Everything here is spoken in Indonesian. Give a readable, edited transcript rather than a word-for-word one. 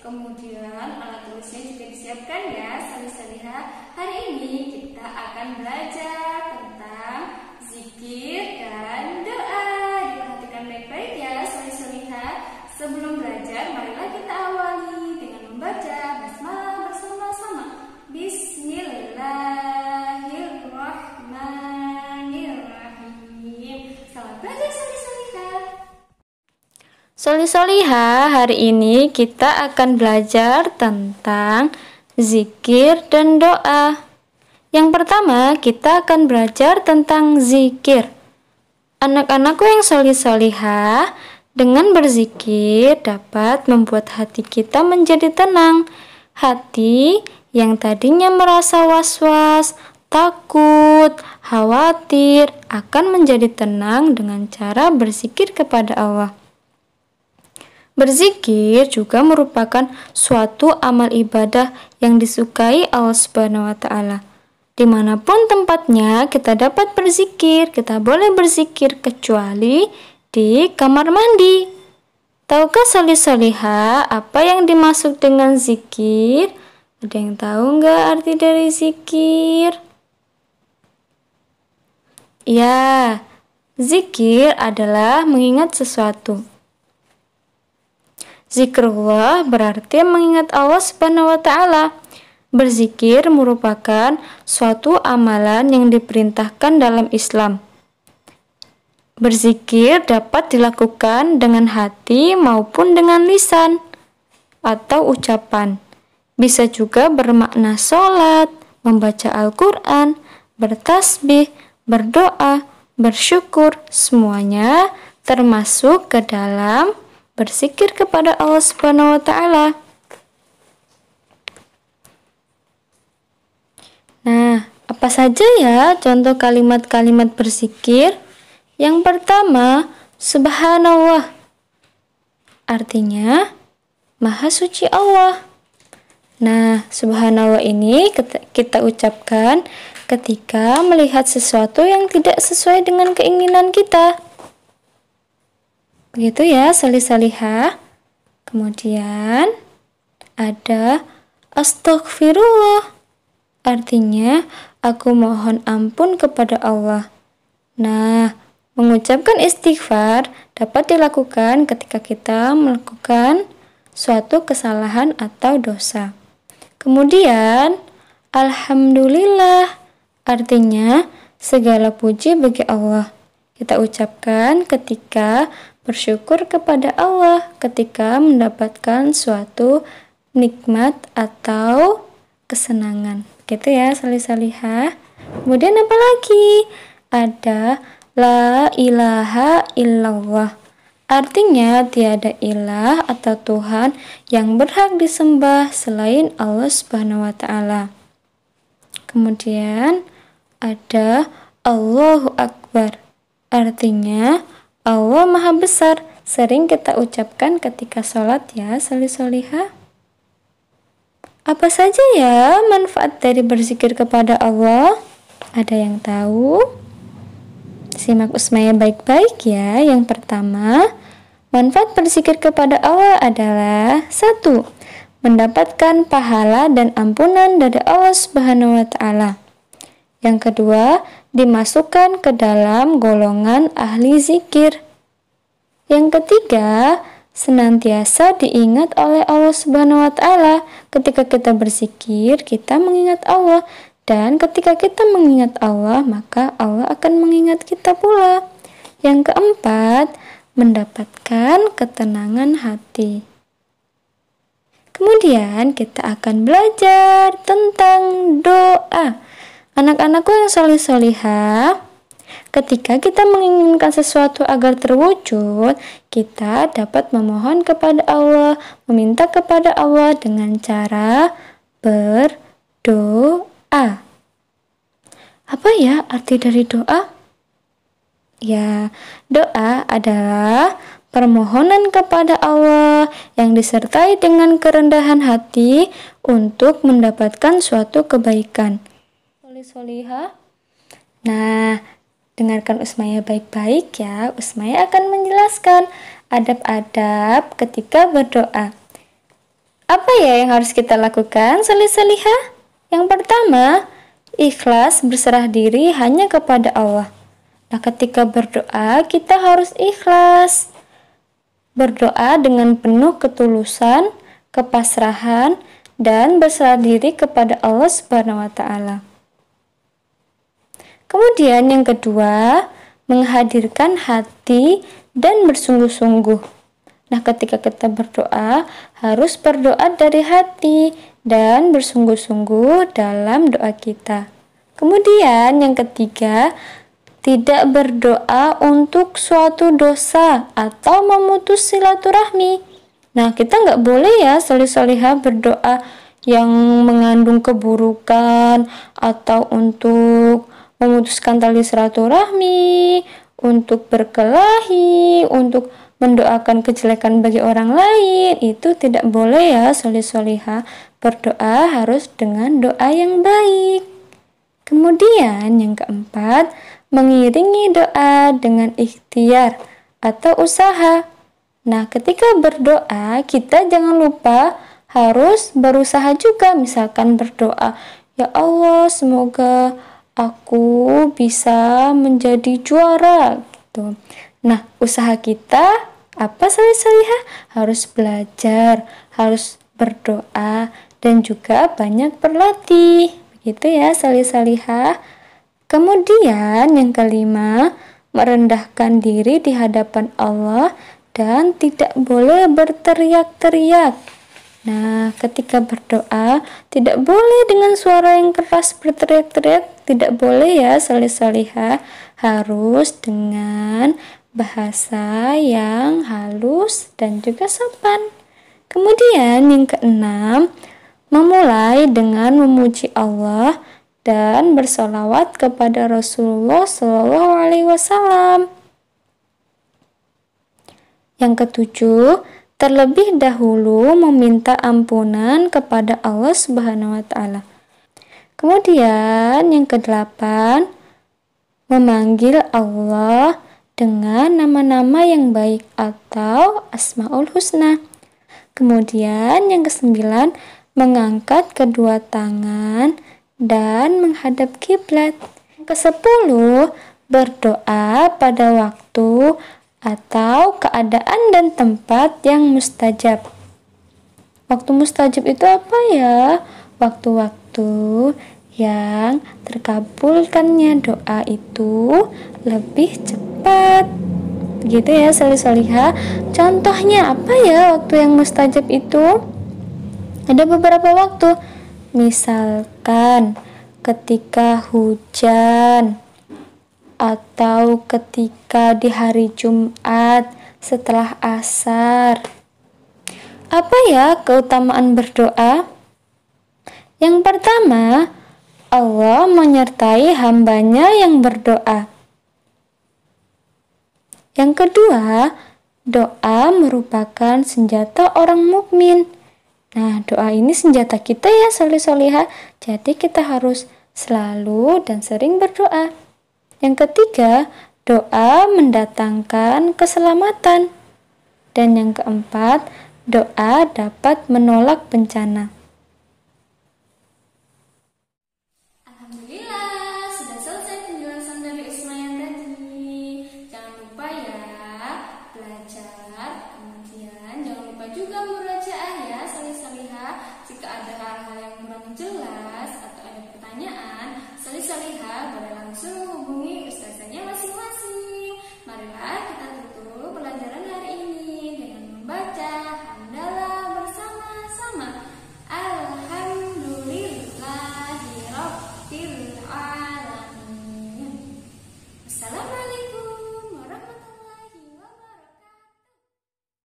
Kemudian alat tulisnya juga disiapkan ya, salih-salihah. Hari ini kita akan belajar tentang zikir dan doa. Diperhatikan baik-baik ya, salih-salihah. Sebelum belajar, marilah kita awali dengan membaca basmalah bersama-sama. Bismillahirrahmanirrahim. Selamat belajar, salih-salihah. Soli-solihah, hari ini kita akan belajar tentang zikir dan doa. Yang pertama, kita akan belajar tentang zikir. Anak-anakku yang soli-solihah, dengan berzikir dapat membuat hati kita menjadi tenang. Hati yang tadinya merasa was-was, takut, khawatir akan menjadi tenang dengan cara berzikir kepada Allah. Berzikir juga merupakan suatu amal ibadah yang disukai Allah Subhanahu wa Ta'ala. Dimanapun tempatnya kita dapat berzikir, kita boleh berzikir kecuali di kamar mandi. Tahukah soli-solihah apa yang dimaksud dengan zikir? Ada yang tahu nggak arti dari zikir? Ya, zikir adalah mengingat sesuatu. Zikrullah berarti mengingat Allah Subhanahu wa Ta'ala. Berzikir merupakan suatu amalan yang diperintahkan dalam Islam. Berzikir dapat dilakukan dengan hati maupun dengan lisan atau ucapan. Bisa juga bermakna sholat, membaca Al-Quran, bertasbih, berdoa, bersyukur. Semuanya termasuk ke dalam berzikir kepada Allah Subhanahu wa Ta'ala. Nah, apa saja ya contoh kalimat-kalimat berzikir? Yang pertama, Subhanallah. Artinya, Maha Suci Allah. Nah, Subhanallah ini kita ucapkan ketika melihat sesuatu yang tidak sesuai dengan keinginan kita. Begitu ya, salih-salihah. Kemudian ada astaghfirullah. Artinya, aku mohon ampun kepada Allah. Nah, mengucapkan istighfar dapat dilakukan ketika kita melakukan suatu kesalahan atau dosa. Kemudian, alhamdulillah. Artinya, segala puji bagi Allah. Kita ucapkan ketika bersyukur kepada Allah ketika mendapatkan suatu nikmat atau kesenangan. Gitu ya, salih-salihah. Kemudian apa lagi? Ada la ilaha illallah. Artinya tiada ilah atau Tuhan yang berhak disembah selain Allah Subhanahu wa Ta'ala. Kemudian ada Allahu Akbar. Artinya Allah Maha Besar, sering kita ucapkan ketika sholat ya, salih-solihah. Apa saja ya manfaat dari berzikir kepada Allah? Ada yang tahu? Simak Usmaya baik-baik ya. Yang pertama, manfaat berzikir kepada Allah adalah 1. Mendapatkan pahala dan ampunan dari Allah Subhanahu wa Ta'ala. Yang kedua, dimasukkan ke dalam golongan ahli zikir. Yang ketiga, senantiasa diingat oleh Allah Subhanahu wa Ta'ala. Ketika kita berzikir, kita mengingat Allah, dan ketika kita mengingat Allah, maka Allah akan mengingat kita pula. Yang keempat, mendapatkan ketenangan hati. Kemudian kita akan belajar tentang doa. Anak-anakku yang solih-solihah, ketika kita menginginkan sesuatu agar terwujud, kita dapat memohon kepada Allah, meminta kepada Allah dengan cara berdoa. Apa ya arti dari doa? Ya, doa adalah permohonan kepada Allah yang disertai dengan kerendahan hati untuk mendapatkan suatu kebaikan. Solih-solihah. Nah, dengarkan Usmaya baik-baik ya. Usmaya akan menjelaskan adab-adab ketika berdoa. Apa Apa ya yang harus kita lakukan, salih-salihah? Yang pertama, ikhlas berserah diri hanya kepada Allah. Nah, ketika berdoa, kita harus ikhlas. Berdoa dengan penuh ketulusan, kepasrahan, dan berserah diri kepada Allah Subhanahu wa Ta'ala. Kemudian yang kedua, menghadirkan hati dan bersungguh-sungguh. Nah, ketika kita berdoa, harus berdoa dari hati dan bersungguh-sungguh dalam doa kita. Kemudian yang ketiga, tidak berdoa untuk suatu dosa atau memutus silaturahmi. Nah, kita nggak boleh ya solih-solihah berdoa yang mengandung keburukan atau untuk memutuskan tali silaturahmi, untuk berkelahi, untuk mendoakan kejelekan bagi orang lain. Itu tidak boleh ya solih-solihah. Berdoa harus dengan doa yang baik. Kemudian yang keempat, mengiringi doa dengan ikhtiar atau usaha. Nah, ketika berdoa, kita jangan lupa harus berusaha juga. Misalkan berdoa, ya Allah, semoga aku bisa menjadi juara gitu. Nah, usaha kita apa, salih-salihah? Harus belajar, harus berdoa, dan juga banyak berlatih. Begitu ya, salih-salihah. Kemudian yang kelima, merendahkan diri di hadapan Allah dan tidak boleh berteriak-teriak. Nah, ketika berdoa, tidak boleh dengan suara yang keras berteriak-teriak, tidak boleh ya, salih-salihah. Harus dengan bahasa yang halus dan juga sopan. Kemudian yang keenam, memulai dengan memuji Allah dan bersolawat kepada Rasulullah SAW. Yang ketujuh, terlebih dahulu meminta ampunan kepada Allah Subhanahu wa Ta'ala. Kemudian yang kedelapan, memanggil Allah dengan nama-nama yang baik atau Asmaul Husna. Kemudian yang kesembilan, mengangkat kedua tangan dan menghadap kiblat. Kesepuluh, berdoa pada waktu atau keadaan dan tempat yang mustajab. Waktu mustajab itu apa ya? Waktu-waktu yang terkabulkannya doa itu lebih cepat. Begitu ya, salih-salihah. Contohnya apa ya waktu yang mustajab itu? Ada beberapa waktu. Misalkan ketika hujan, atau ketika di hari Jumat setelah asar. Apa ya keutamaan berdoa? Yang pertama, Allah menyertai hambanya yang berdoa. Yang kedua, doa merupakan senjata orang mukmin. Nah, doa ini senjata kita ya, salih-salihah. Jadi kita harus selalu dan sering berdoa. Yang ketiga, doa mendatangkan keselamatan. Dan yang keempat, doa dapat menolak bencana. Alhamdulillah, sudah selesai penjelasan dari Ismail tadi. Jangan lupa ya, belajar. Kemudian jangan lupa juga murajaah ya, salih-salihah. Jika ada hal-hal yang kurang jelas,